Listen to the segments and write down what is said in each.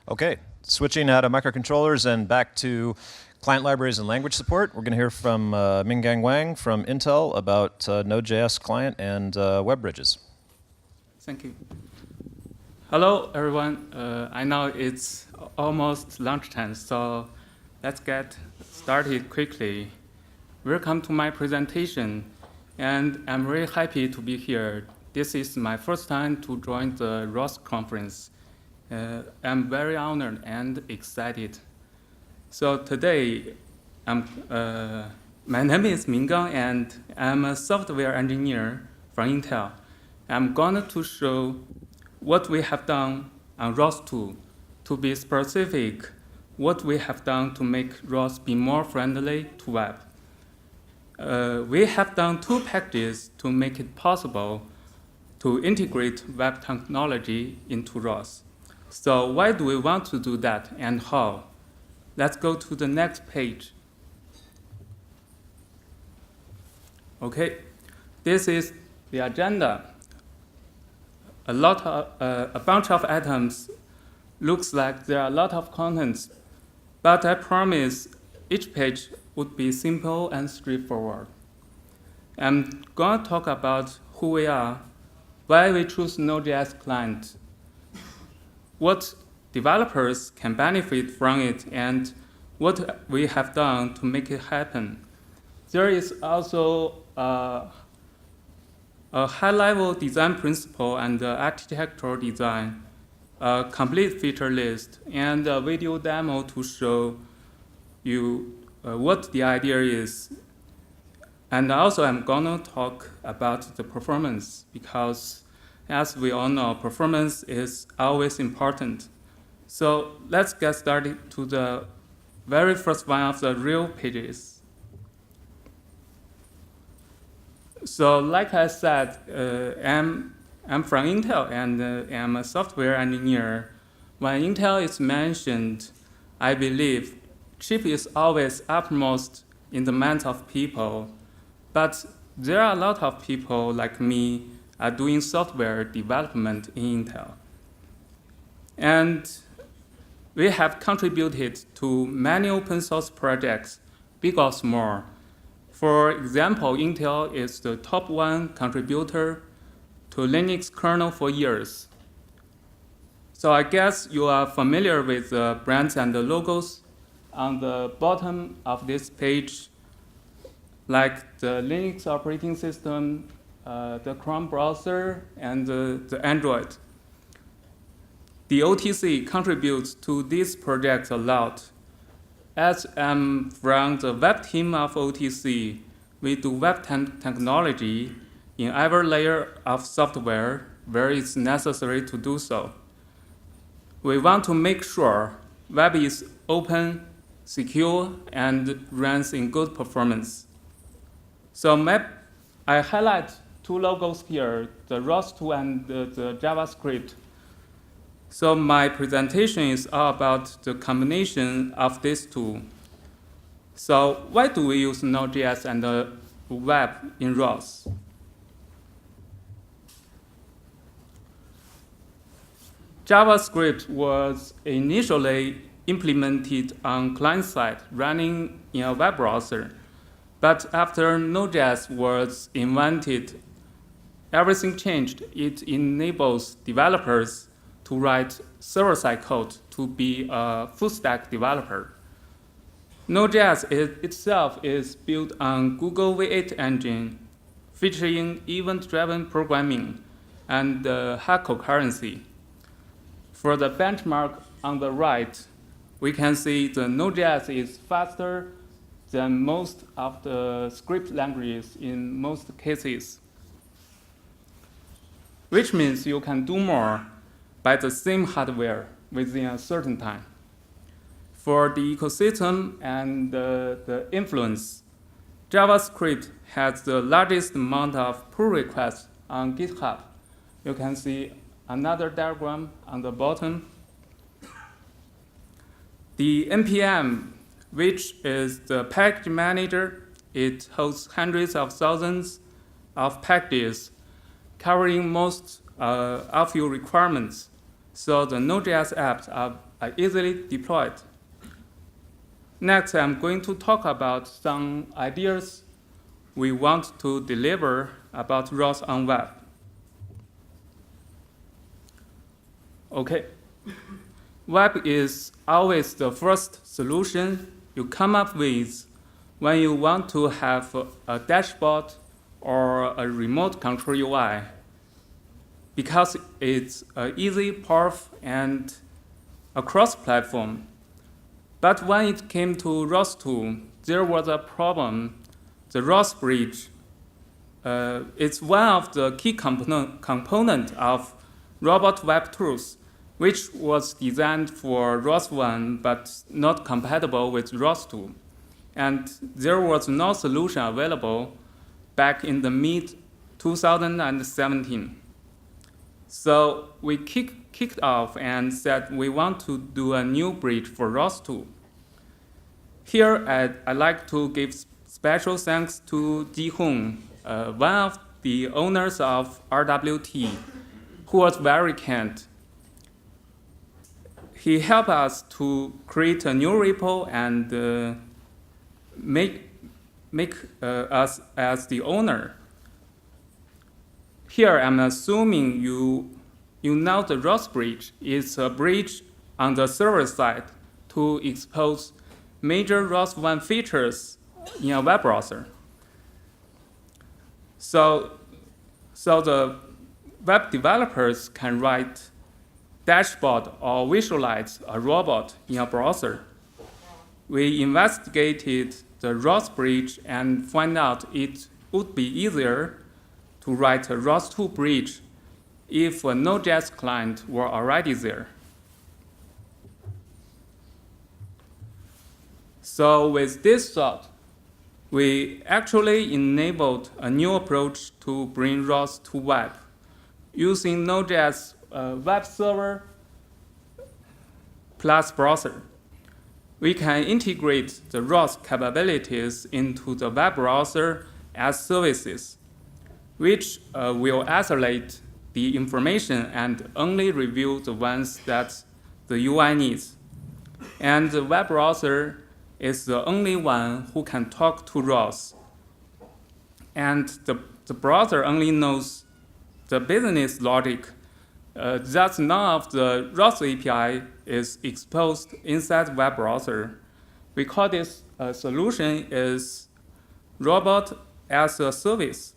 Okay, switching out of microcontrollers and back to client libraries and language support. We're going to hear from Minggang Wang from Intel about Node.js client and web bridges. Thank you. Hello, everyone. I know it's almost lunchtime, so let's get started quickly. Welcome to my presentation, and I'm very happy to be here. This is my first time to join the ROS conference. I'm very honored and excited. So today, my name is Minggang, and I'm a software engineer from Intel. I'm going to show what we have done on ROS2. To be specific, what we have done to make ROS be more friendly to web. We have done two packages to make it possible to integrate web technology into ROS. So why do we want to do that and how? Let's go to the next page. Okay, this is the agenda. A bunch of items. Looks like there are a lot of contents, but I promise each page would be simple and straightforward. I'm going to talk about who we are, why we choose Node.js client, what developers can benefit from it, and what we have done to make it happen. There is also a high-level design principle and architectural design, a complete feature list, and a video demo to show you what the idea is. And also I'm gonna talk about the performance because as we all know, performance is always important. So let's get started to the very first one of the real pages. So like I said, I'm from Intel and I'm a software engineer. When Intel is mentioned, I believe chip is always uppermost in the minds of people. But there are a lot of people like me are doing software development in Intel. And we have contributed to many open source projects, big or small. For example, Intel is the top one contributor to Linux kernel for years. So I guess you are familiar with the brands and the logos on the bottom of this page, like the Linux operating system, the Chrome browser, and the Android. The OTC contributes to this project a lot. As I'm from the web team of OTC, we do web technology in every layer of software where it's necessary to do so. We want to make sure web is open, secure, and runs in good performance. So I highlight two logos here, the ROS2 and the JavaScript. So my presentation is all about the combination of these two. So why do we use Node.js and the web in ROS? JavaScript was initially implemented on client side running in a web browser. But after Node.js was invented, everything changed. It enables developers to write server-side code to be a full-stack developer. Node.js itself is built on Google V8 engine, featuring event-driven programming and high concurrency. For the benchmark on the right, we can see the Node.js is faster than most of the script languages in most cases, which means you can do more by the same hardware within a certain time. For the ecosystem and the influence, JavaScript has the largest amount of pull requests on GitHub. You can see another diagram on the bottom. The NPM, which is the package manager, it hosts hundreds of thousands of packages covering most of your requirements. So the Node.js apps are are easily deployed. Next, I'm going to talk about some ideas we want to deliver about ROS on web. Okay. Web is always the first solution you come up with when you want to have a dashboard or a remote control UI, because it's easy, powerful, and a cross-platform. But when it came to ROS2, there was a problem. The ROS bridge, it's one of the key component of robot web tools, which was designed for ROS1 but not compatible with ROS2. And there was no solution available back in the mid-2017. So we kicked off and said we want to do a new bridge for ROS2. Here, I'd like to give special thanks to Ji Hong, one of the owners of RWT, who was very kind. He helped us to create a new repo and make us as the owner. Here, I'm assuming you know the ROS bridge is a bridge on the server side to expose major ROS1 features in a web browser. So the web developers can write dashboard or visualize a robot in a browser. We investigated the ROS bridge and find out it would be easier to write a ROS2 bridge if a Node.js client were already there. So with this thought, we actually enabled a new approach to bring ROS to web using Node.js web server plus browser. We can integrate the ROS capabilities into the web browser as services, which will isolate the information and only review the ones that the UI needs. And the web browser is the only one who can talk to ROS. And the browser only knows the business logic. That none of the ROS API is exposed inside web browser. We call this solution is robot as a service.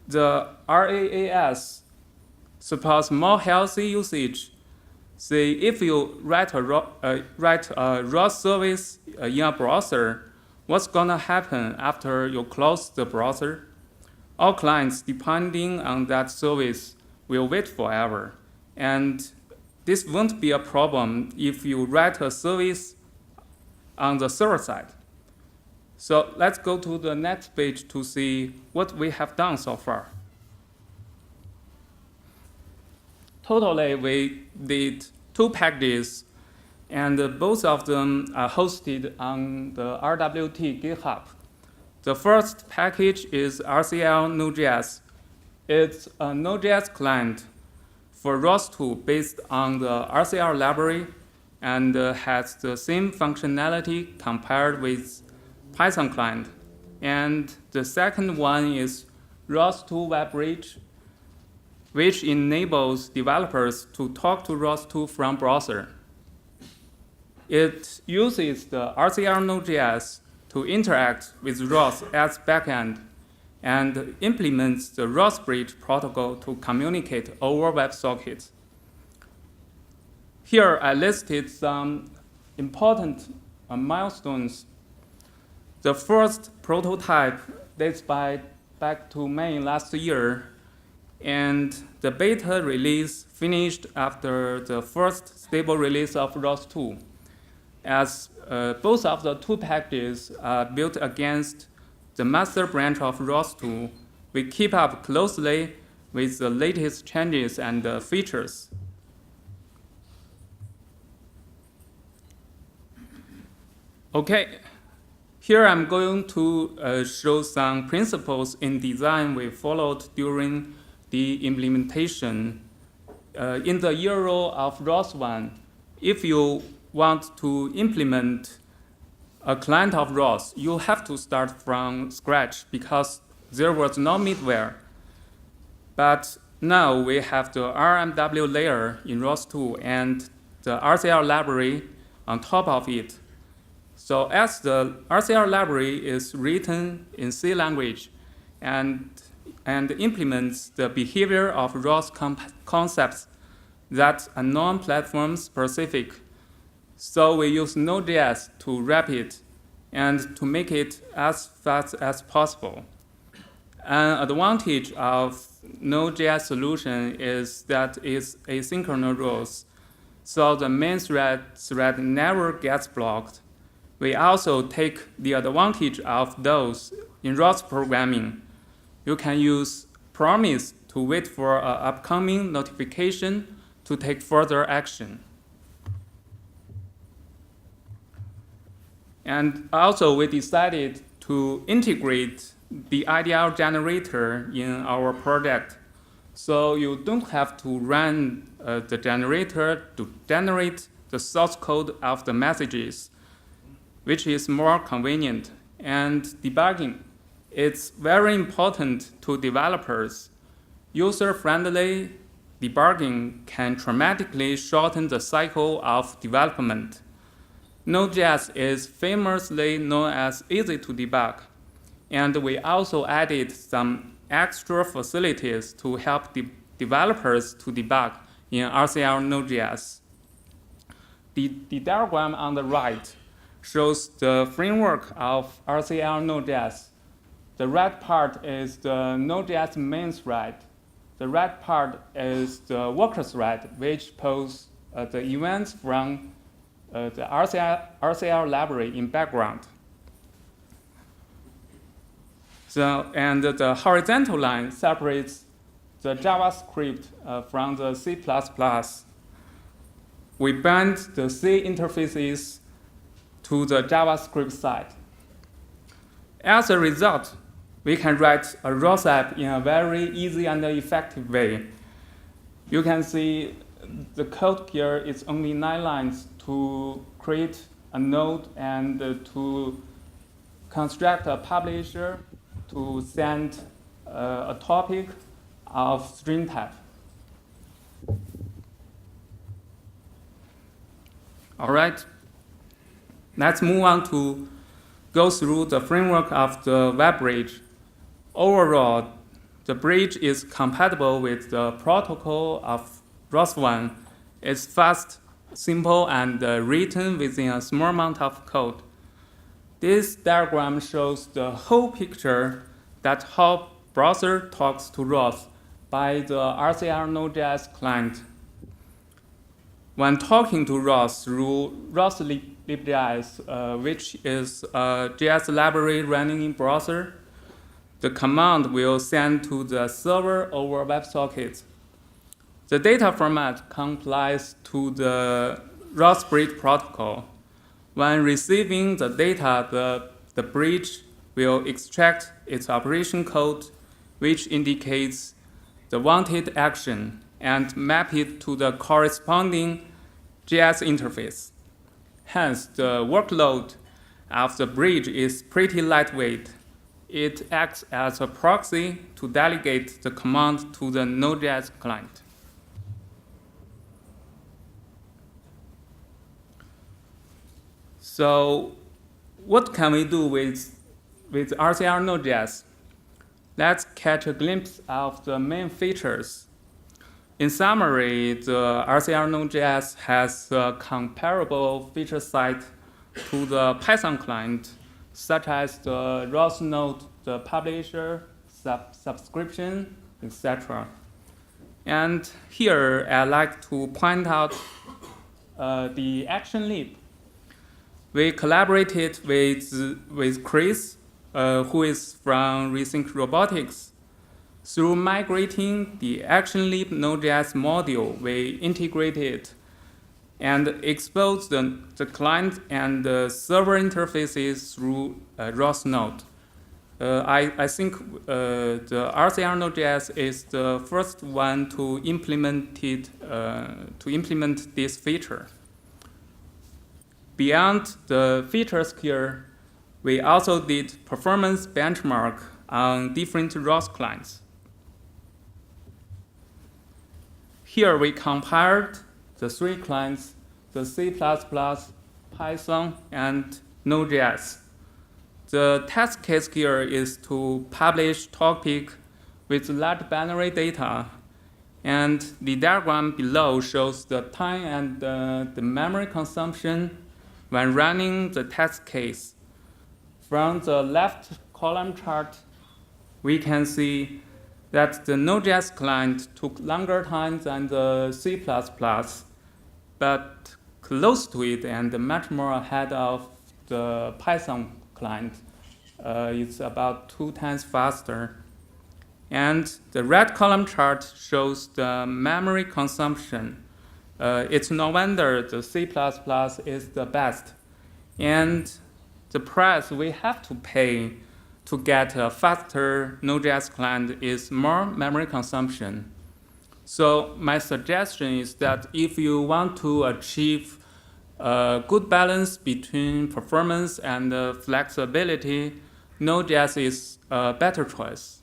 The RAAS supports more healthy usage. Say if you write a ROS service in a browser, what's gonna happen after you close the browser? All clients depending on that service will wait forever. And this won't be a problem if you write a service on the server side. So let's go to the next page to see what we have done so far. Totally, we did 2 packages, and both of them are hosted on the RWT GitHub. The first package is RCL Node.js. It's a Node.js client for ROS2 based on the RCL library and has the same functionality compared with Python client. And the second one is ROS2 Web Bridge, which enables developers to talk to ROS2 from browser. It uses the RCL Node.js to interact with ROS as backend and implements the ROS bridge protocol to communicate over WebSockets. Here I listed some important milestones. The first prototype dates back to May last year, and the beta release finished after the first stable release of ROS2. As both of the 2 packages are built against the master branch of ROS2, we keep up closely with the latest changes and features. Okay, here I'm going to show some principles in design we followed during the implementation. in the Euro of ROS1, if you want to implement a client of ROS, you have to start from scratch because there was no middleware. But now we have the RMW layer in ROS2 and the RCR library on top of it. So as the RCR library is written in C language and implements the behavior of ROS concepts that are non-platform specific. So we use Node.js to wrap it and to make it as fast as possible. An advantage of Node.js solution is that it's asynchronous rules, so the main thread never gets blocked. We also take the advantage of those in ROS programming. You can use promise to wait for an upcoming notification to take further action. And also we decided to integrate the IDL generator in our project. So you don't have to run the generator to generate the source code of the messages, which is more convenient. And debugging, it's very important to developers. User-friendly debugging can dramatically shorten the cycle of development. Node.js is famously known as easy to debug, and we also added some extra facilities to help developers to debug in RCR Node.js. The diagram on the right shows the framework of RCR Node.js. The red part is the Node.js main thread. The red part is the worker thread, which pulls the events from the RCR library in background. And the horizontal line separates the JavaScript from the C++. We bind the C interfaces to the JavaScript side. As a result, we can write a ROS app in a very easy and effective way. You can see the code here is only 9 lines to create a node and to construct a publisher to send a topic of string type. All right, let's move on to go through the framework of the web bridge. Overall, the bridge is compatible with the protocol of ROS1. It's fast, simple, and written within a small amount of code. This diagram shows the whole picture that how browser talks to ROS by the RCR Node.js client. When talking to ROS through ros-i, which is a JS library running in browser, the command will send to the server over WebSocket. The data format complies to the ROS bridge protocol. When receiving the data, the bridge will extract its operation code, which indicates the wanted action, and map it to the corresponding JS interface. Hence, the workload of the bridge is pretty lightweight. It acts as a proxy to delegate the command to the Node.js client. So what can we do with RCR Node.js? Let's catch a glimpse of the main features. In summary, the RCR Node.js has a comparable feature set to the Python client, such as the ROS node, the publisher, subscription, etc. And here I'd like to point out the action lib. We collaborated with Chris, who is from Rethink Robotics. Through migrating the action lib Node.js module, we integrated and exposed the client and the server interfaces through ROS node. I think the RCR Node.js is the first one to implement this feature. Beyond the features here, we also did performance benchmark on different ROS clients. Here we compared the 3 clients, the C++, Python, and Node.js. The test case here is to publish topic with large binary data, and the diagram below shows the time and the memory consumption when running the test case. From the left column chart, we can see that the Node.js client took longer time than the C++, but close to it and much more ahead of the Python client. It's about 2 times faster. And the red column chart shows the memory consumption. It's no wonder the C++ is the best. And the price we have to pay to get a faster Node.js client is more memory consumption. So my suggestion is that if you want to achieve a good balance between performance and flexibility, Node.js is a better choice.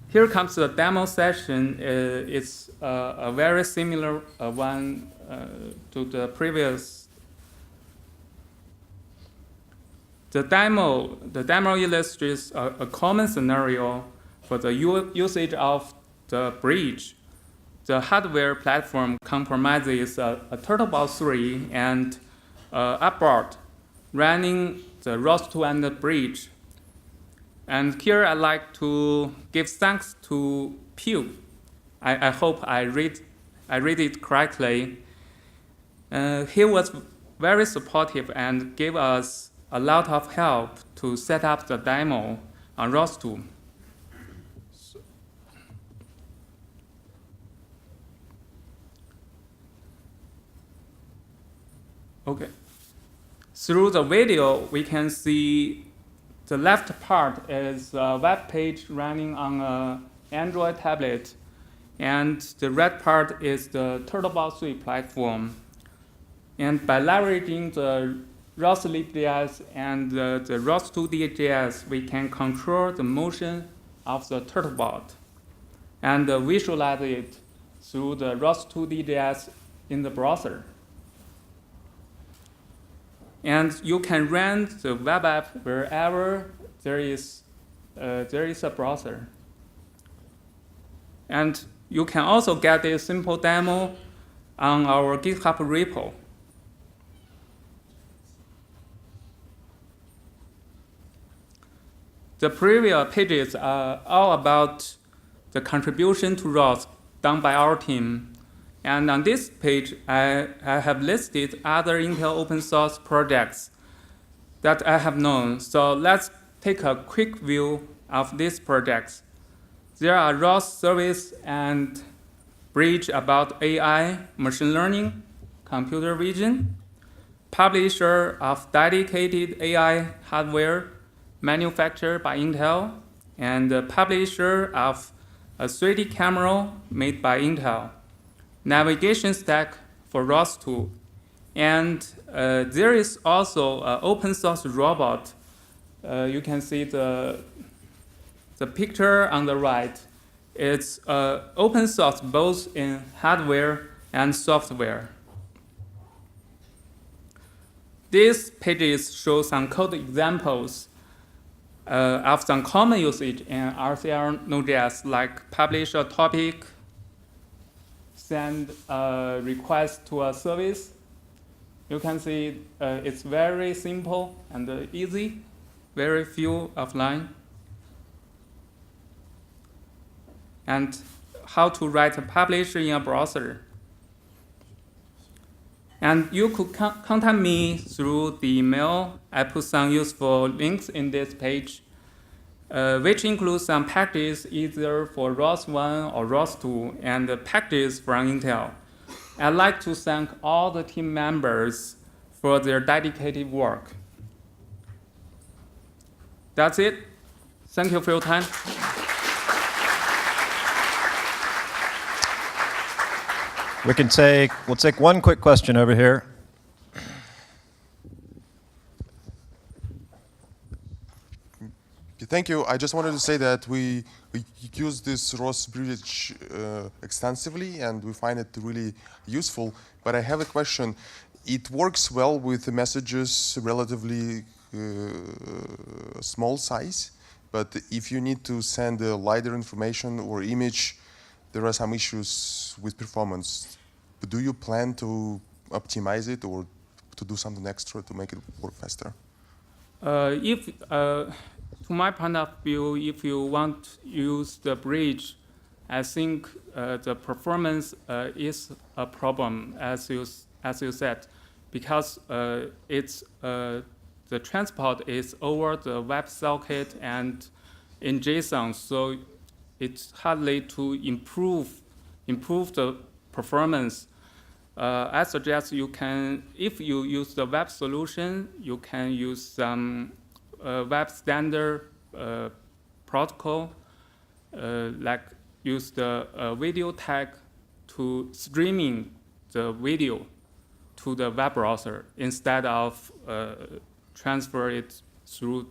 Here comes the demo session. It's a very similar one to the previous. The demo illustrates a common scenario for the usage of the bridge. The hardware platform compromises a Turtlebot 3 and upboard running the ROS2 and the bridge. And here I'd like to give thanks to Pew. I hope I read it correctly. He was very supportive and gave us a lot of help to set up the demo on ROS2. Okay. Through the video, we can see the left part is a web page running on an Android tablet, and the right part is the Turtlebot 3 platform. And by leveraging the ros-i and the ros2d.js, we can control the motion of the Turtlebot and visualize it through the ros2d.js in the browser. And you can run the web app wherever there is a browser. And you can also get a simple demo on our GitHub repo. The previous pages are all about the contribution to ROS done by our team. And on this page, I have listed other Intel open source projects that I have known. So let's take a quick view of these projects. There are ROS service and bridge about AI, machine learning, computer vision, publisher of dedicated AI hardware manufactured by Intel, and the publisher of a 3D camera made by Intel, navigation stack for ROS2, and there is also an open source robot. You can see the picture on the right. It's open source both in hardware and software. These pages show some code examples of some common usage in RCR Node.js, like publish a topic, send a request to a service. You can see it's very simple and easy, very few offline. And how to write a publisher in a browser. And you could contact me through the email. I put some useful links in this page, which includes some packages either for ROS1 or ROS2 and packages from Intel. I'd like to thank all the team members for their dedicated work. That's it. Thank you for your time. We'll take one quick question over here. Thank you. I just wanted to say that we use this ROS bridge extensively, and we find it really useful. But I have a question. It works well with the messages relatively small size, but if you need to send lighter information or image, there are some issues with performance. Do you plan to optimize it or to do something extra to make it work faster? To my point of view, if you want to use the bridge, I think the performance is a problem, as you said, because the transport is over the WebSocket and in JSON, so it's hardly to improve the performance. I suggest you can, if you use the web solution, you can use some web standard protocol, like use the video tag to streaming the video to the web browser instead of transfer it through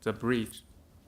the bridge.